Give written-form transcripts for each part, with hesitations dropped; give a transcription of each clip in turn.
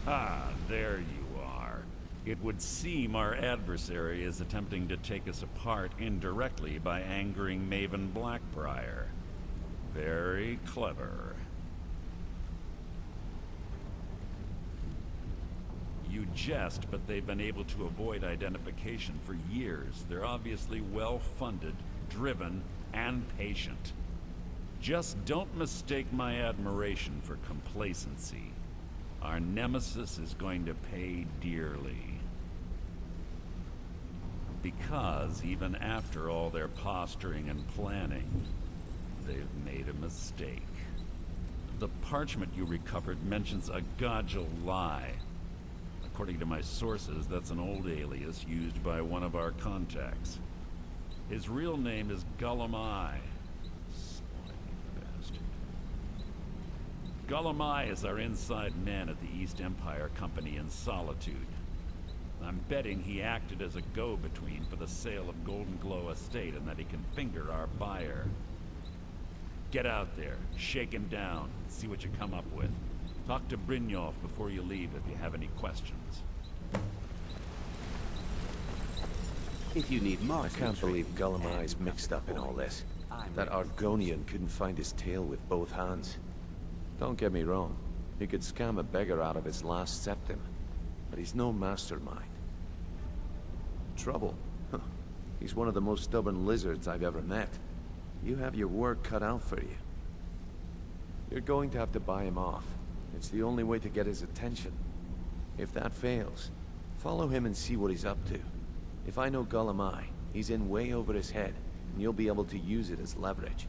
Ah, there you are. It would seem our adversary is attempting to take us apart indirectly by angering Maven Blackbriar. Very clever. You jest, but they've been able to avoid identification for years. They're obviously well-funded, driven, and patient. Just don't mistake my admiration for complacency. Our nemesis is going to pay dearly. Because even after all their posturing and planning, they've made a mistake. The parchment you recovered mentions a Godjal lie. According to my sources, that's an old alias used by one of our contacts. His real name is Gullumai. Gullumai is our inside man at the East Empire Company in Solitude. I'm betting he acted as a go-between for the sale of Golden Glow Estate and that he can finger our buyer. Get out there, shake him down, and see what you come up with. Talk to Brynjolf before you leave if you have any questions. If you need more, I can't believe Gullumai's mixed up in all this. That Argonian couldn't find his tail with both hands. Don't get me wrong, he could scam a beggar out of his last septim, but he's no mastermind. Trouble? Huh. He's one of the most stubborn lizards I've ever met. You have your work cut out for you. You're going to have to buy him off. It's the only way to get his attention. If that fails, follow him and see what he's up to. If I know Gullumai, he's in way over his head, and you'll be able to use it as leverage.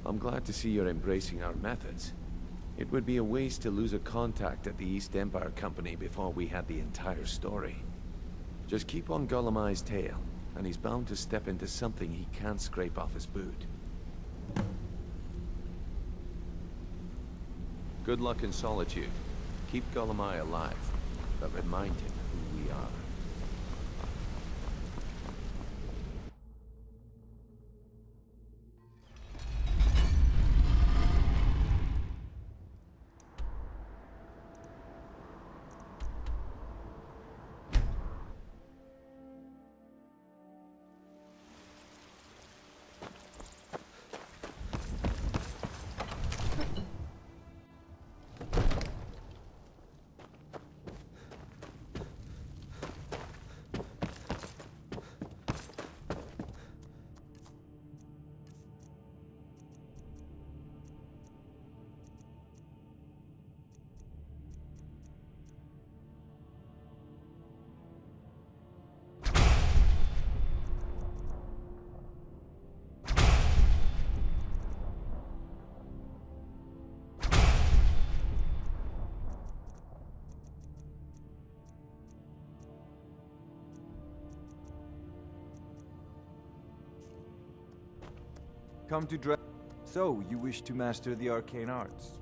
I'm glad to see you're embracing our methods. It would be a waste to lose a contact at the East Empire Company before we had the entire story. Just keep on Gullumai's tail, and he's bound to step into something he can't scrape off his boot. Good luck in Solitude. Keep Gullumai alive, but remind him who we are. Come to dra- So, you wish to master the arcane arts?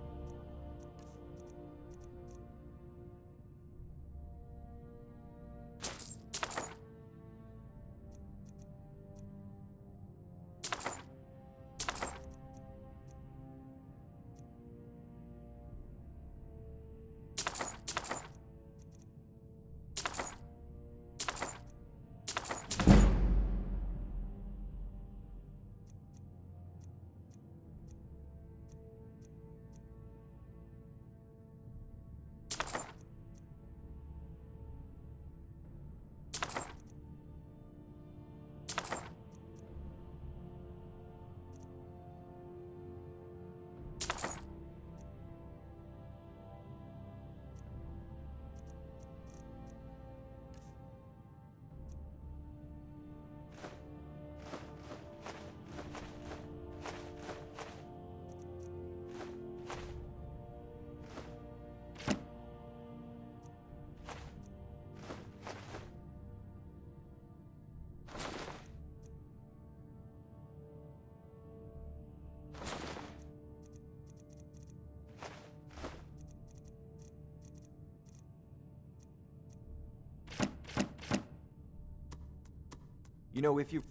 You know, if you...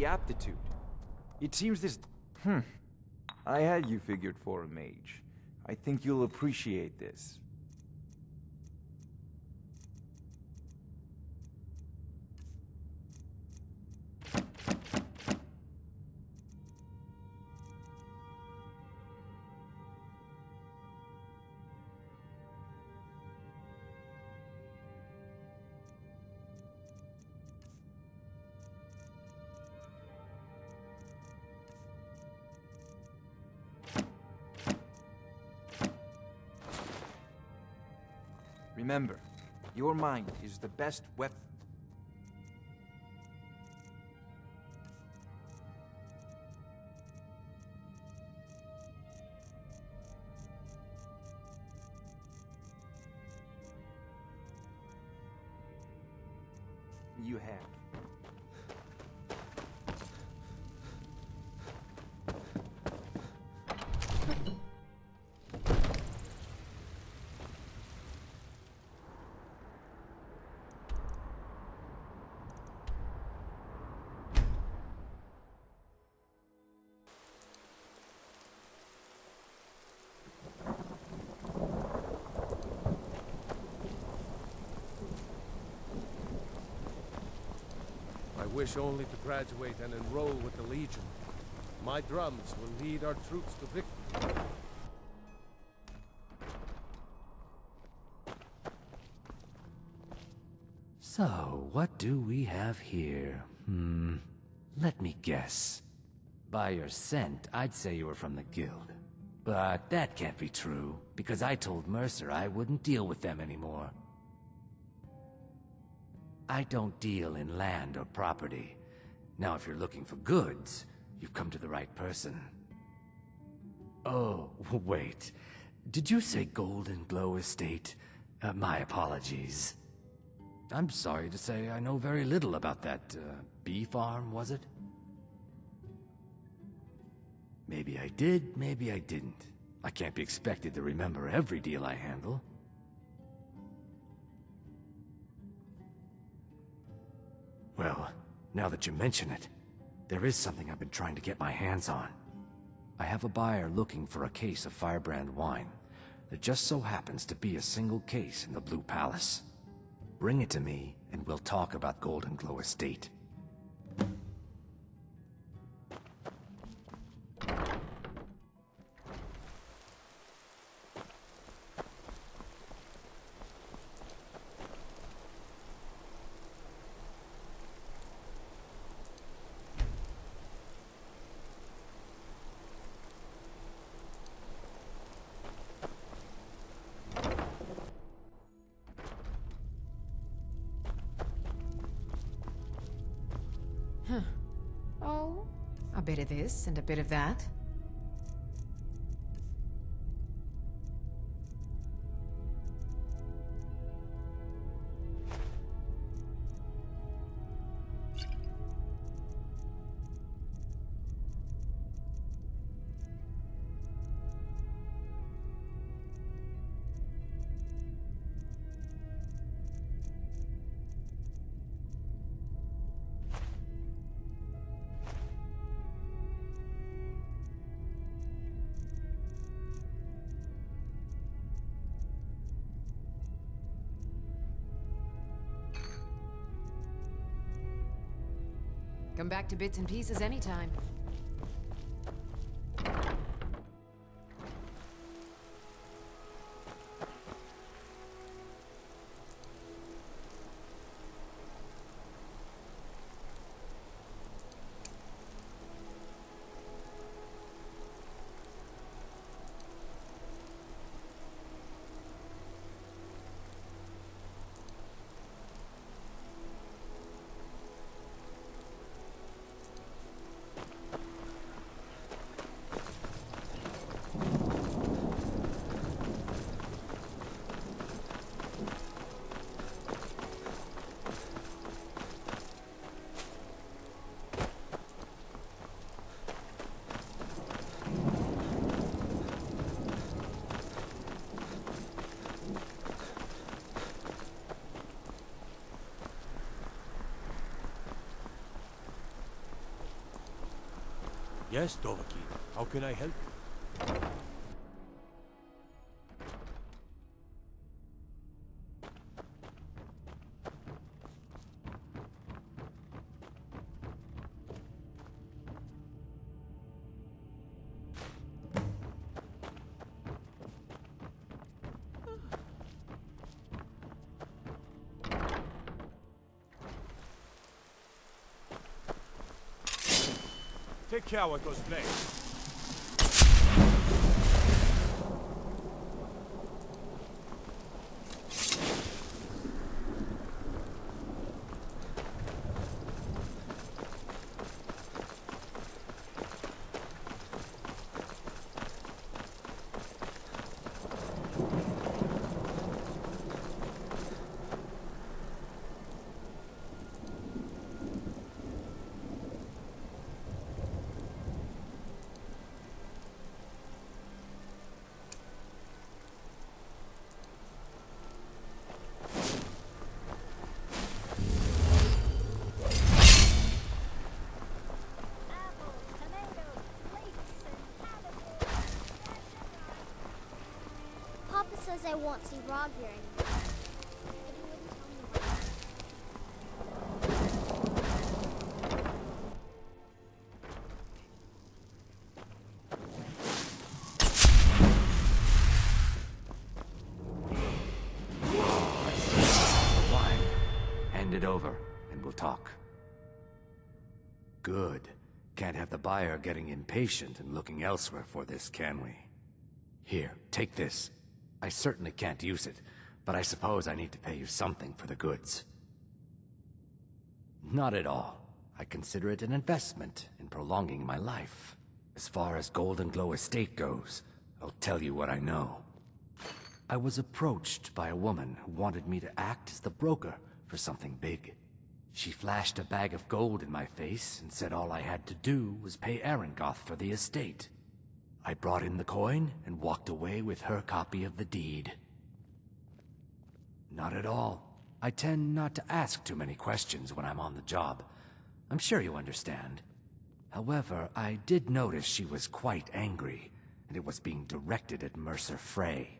aptitude. It seems this... I had you figured for a mage. I think you'll appreciate this. Remember, your mind is the best weapon. You have. I wish only to graduate and enroll with the Legion. My drums will lead our troops to victory. So, what do we have here? Let me guess. By your scent, I'd say you were from the Guild. But that can't be true, because I told Mercer I wouldn't deal with them anymore. I don't deal in land or property. Now, if you're looking for goods, you've come to the right person. Oh, wait. Did you say Golden Glow Estate? My apologies. I'm sorry to say I know very little about that, bee farm, was it? Maybe I did, maybe I didn't. I can't be expected to remember every deal I handle. Well, now that you mention it, there is something I've been trying to get my hands on. I have a buyer looking for a case of Firebrand wine. There just so happens to be a single case in the Blue Palace. Bring it to me, and we'll talk about Golden Glow Estate. Oh, a bit of this and a bit of that. Come back to bits and pieces anytime. Yes, Dovaki. How can I help you? Take care with those blades. Papa says I won't see Rob here anymore. But he wouldn't tell me why. Wine. Hand it over, and we'll talk. Good. Can't have the buyer getting impatient and looking elsewhere for this, can we? Here, take this. I certainly can't use it, but I suppose I need to pay you something for the goods. Not at all. I consider it an investment in prolonging my life. As far as Golden Glow Estate goes, I'll tell you what I know. I was approached by a woman who wanted me to act as the broker for something big. She flashed a bag of gold in my face and said all I had to do was pay Arangoth for the estate. I brought in the coin and walked away with her copy of the deed. Not at all. I tend not to ask too many questions when I'm on the job. I'm sure you understand. However, I did notice she was quite angry, and it was being directed at Mercer Frey.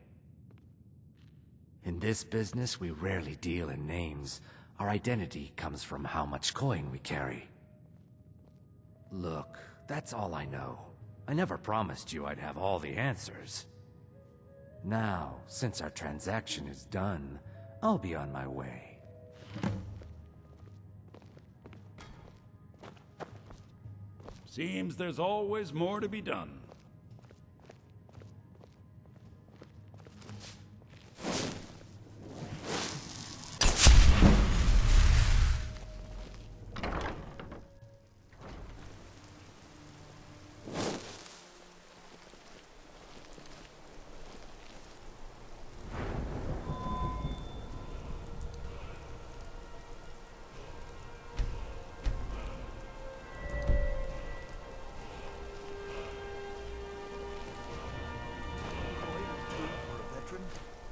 In this business, we rarely deal in names. Our identity comes from how much coin we carry. Look, that's all I know. I never promised you I'd have all the answers. Now, since our transaction is done, I'll be on my way. Seems there's always more to be done.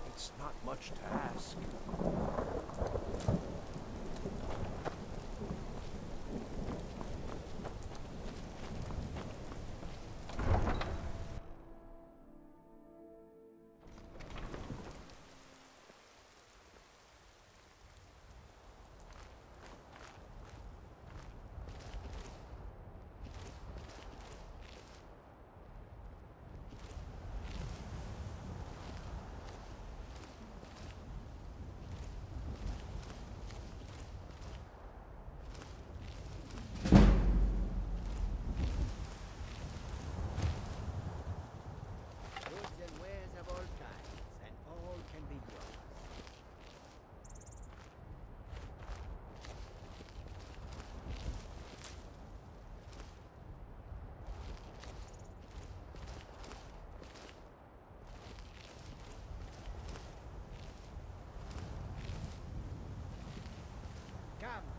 It's not much to ask.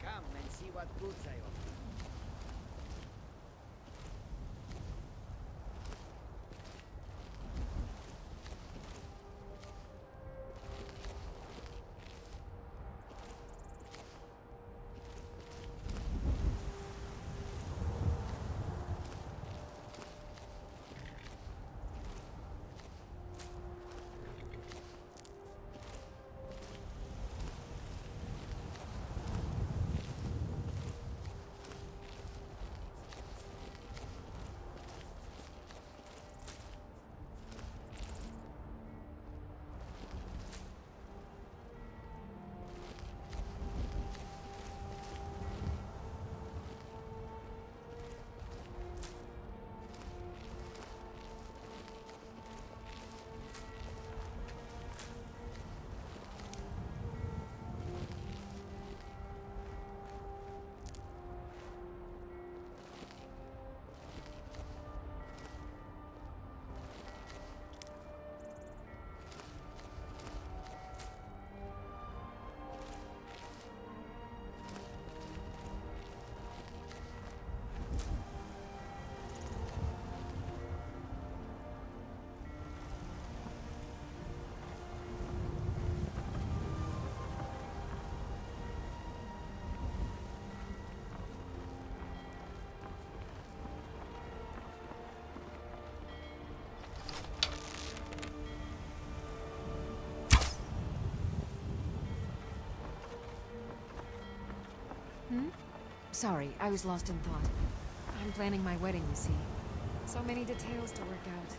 Come and see what goods I offer. Sorry, I was lost in thought. I'm planning my wedding, you see. So many details to work out.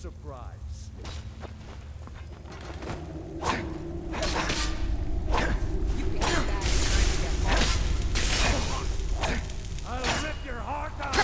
surprise. You can come back trying to get lost. I'll rip your heart out!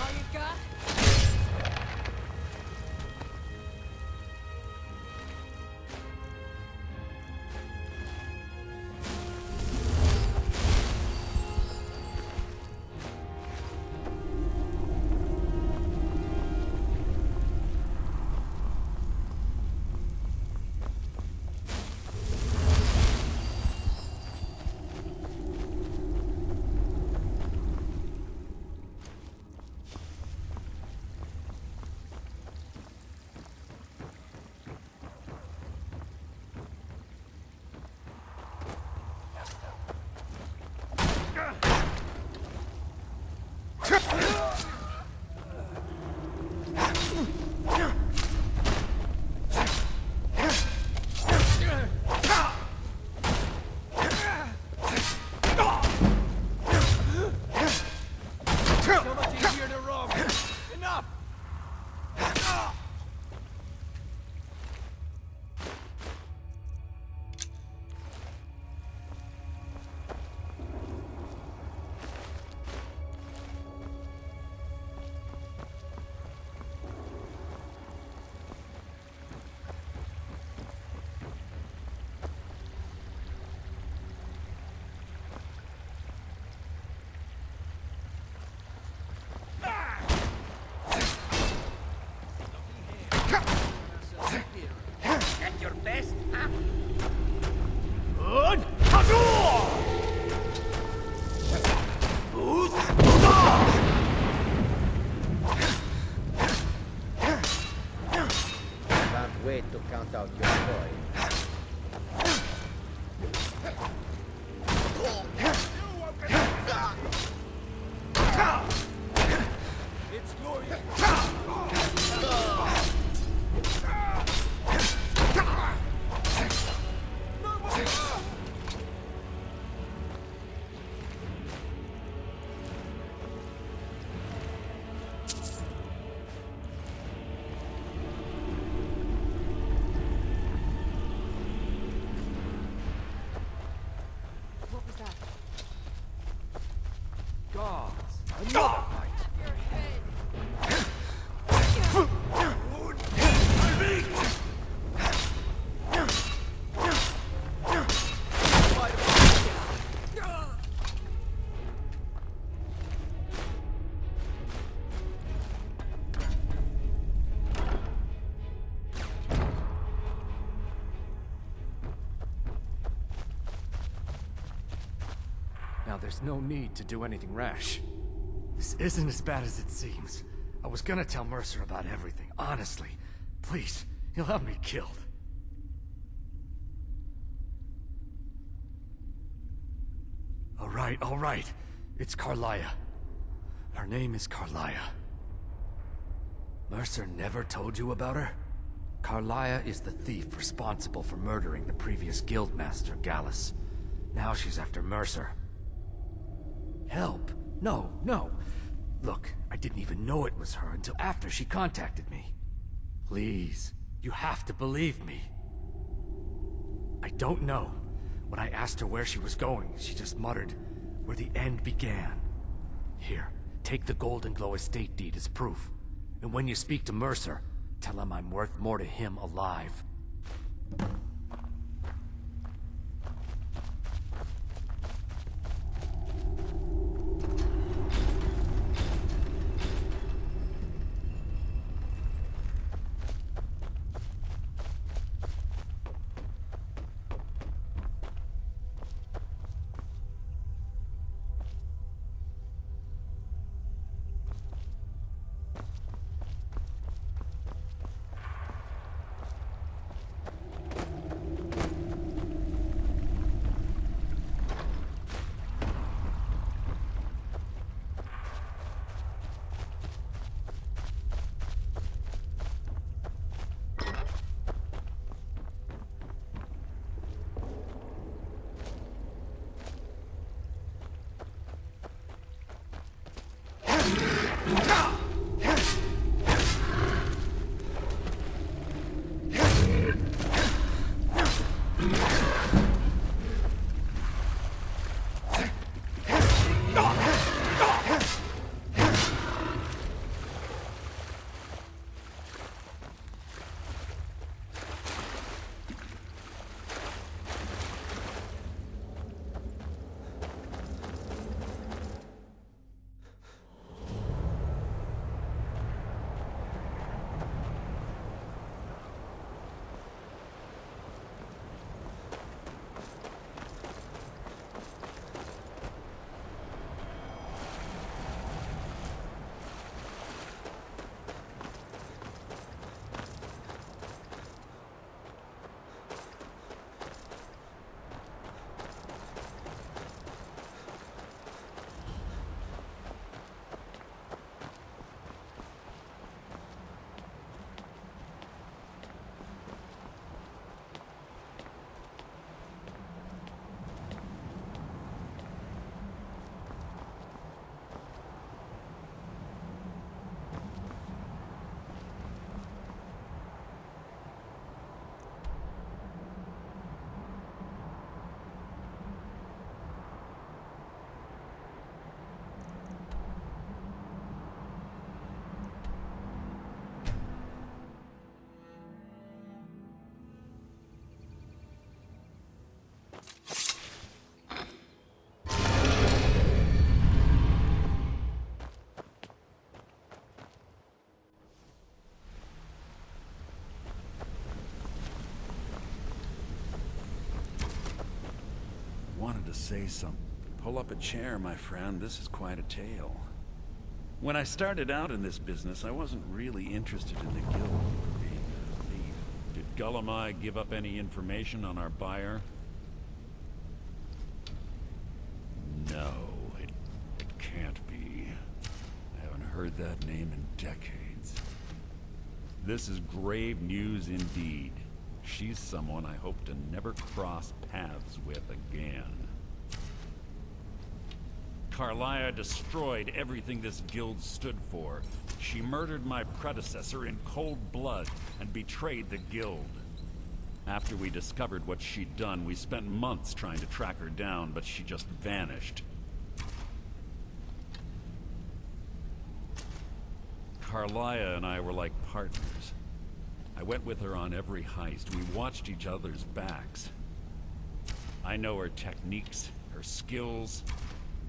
All you got? So much easier to rob. Enough! At your best, huh? Can't wait to count out your coin. It's glorious. What was that? Gods! Another fight! Your head! Now there's no need to do anything rash. This isn't as bad as it seems. I was gonna tell Mercer about everything, honestly. Please, he'll have me killed. All right. It's Carlia. Her name is Carlia. Mercer never told you about her? Carlia is the thief responsible for murdering the previous guildmaster, Gallus. Now she's after Mercer. Help? No. Look, I didn't even know it was her until after she contacted me. Please, you have to believe me. I don't know. When I asked her where she was going, she just muttered, where the end began. Here, take the Golden Glow estate deed as proof. And when you speak to Mercer, tell him I'm worth more to him alive. to say something. Pull up a chair, my friend. This is quite a tale. When I started out in this business, I wasn't really interested in the guild or being a thief. Did Gullamai give up any information on our buyer? No, it can't be. I haven't heard that name in decades. This is grave news indeed. She's someone I hope to never cross paths with again. Carlia destroyed everything this guild stood for. She murdered my predecessor in cold blood and betrayed the guild. After we discovered what she'd done, we spent months trying to track her down, but she just vanished. Carlia and I were like partners. I went with her on every heist. We watched each other's backs. I know her techniques, her skills.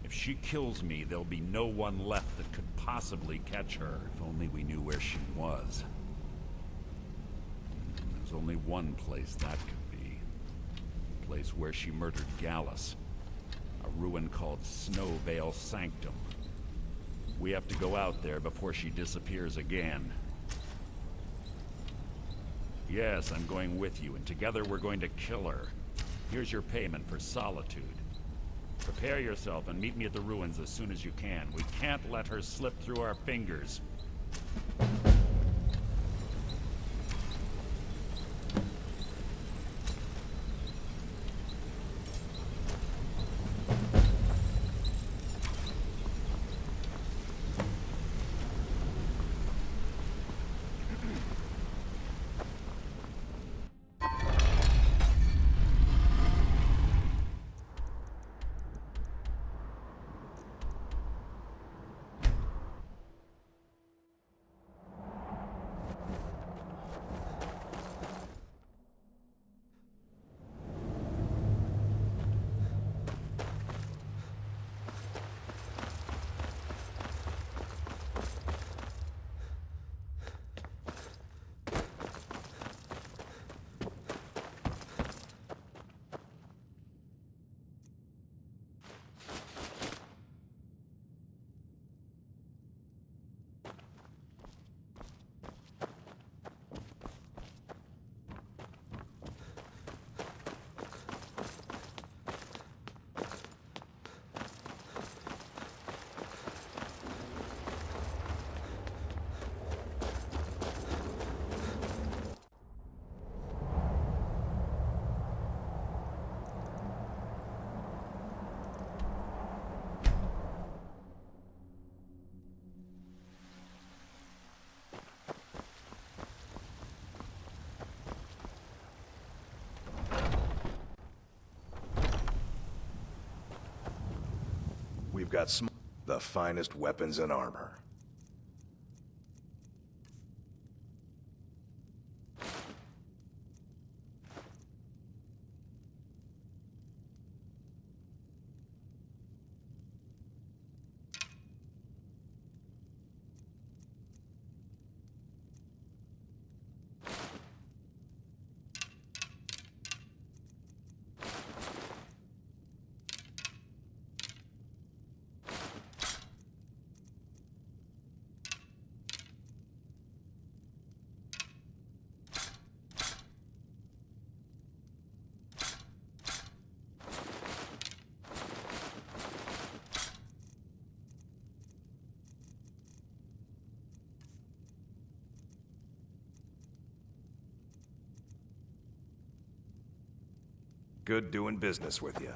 If she kills me, there'll be no one left that could possibly catch her. If only we knew where she was. There's only one place that could be. The place where she murdered Gallus. A ruin called Snowvale Sanctum. We have to go out there before she disappears again. Yes, I'm going with you, and together we're going to kill her. Here's your payment for solitude. Prepare yourself and meet me at the ruins as soon as you can. We can't let her slip through our fingers. We've got the finest weapons and armor. Good doing business with you.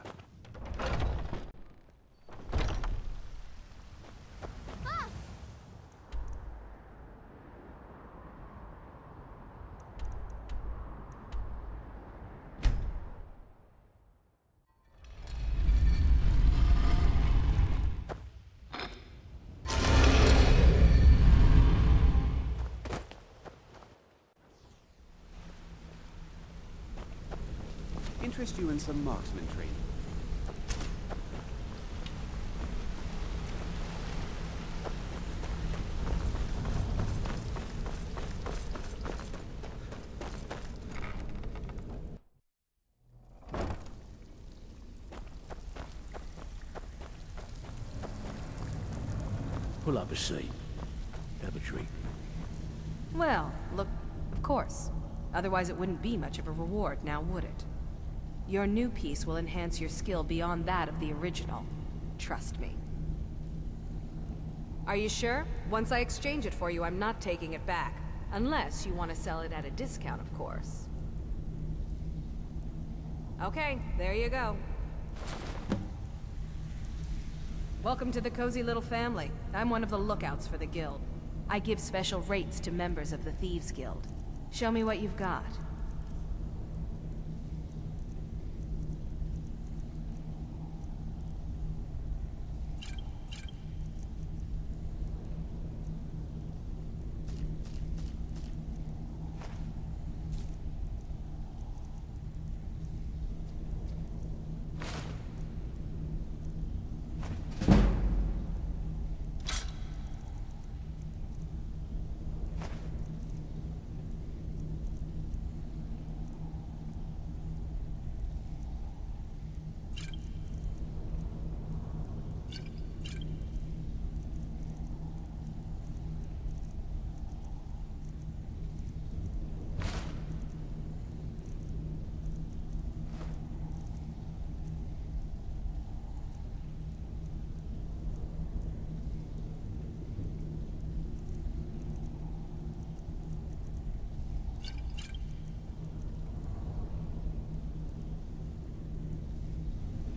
Interest you in some marksman training. Pull up a seat. Have a drink. Well, look, of course. Otherwise it wouldn't be much of a reward, now would it? Your new piece will enhance your skill beyond that of the original. Trust me. Are you sure? Once I exchange it for you, I'm not taking it back. Unless you want to sell it at a discount, of course. Okay, there you go. Welcome to the cozy little family. I'm one of the lookouts for the guild. I give special rates to members of the Thieves Guild. Show me what you've got.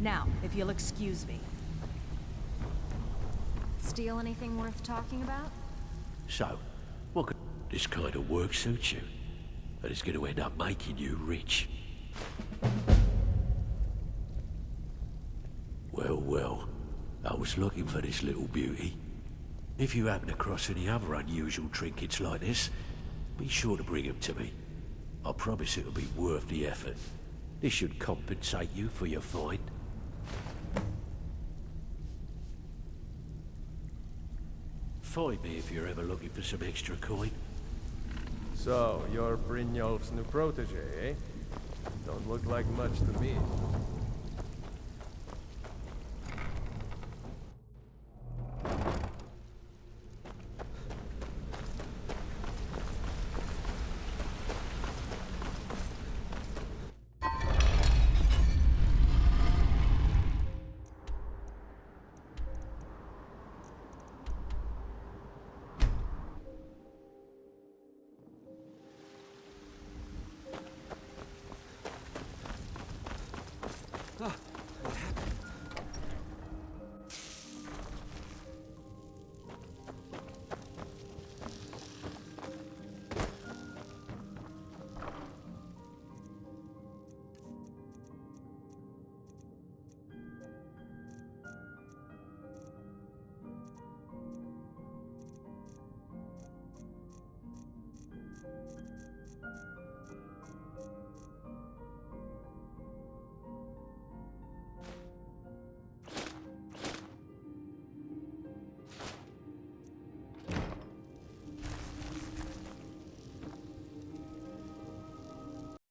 Now, if you'll excuse me. Steal anything worth talking about? So, what could this kind of work suit you? And it's going to end up making you rich. Well, I was looking for this little beauty. If you happen across any other unusual trinkets like this, be sure to bring them to me. I promise it'll be worth the effort. This should compensate you for your find. Find me if you're ever looking for some extra coin. So, you're Brynjolf's new protege, eh? Don't look like much to me.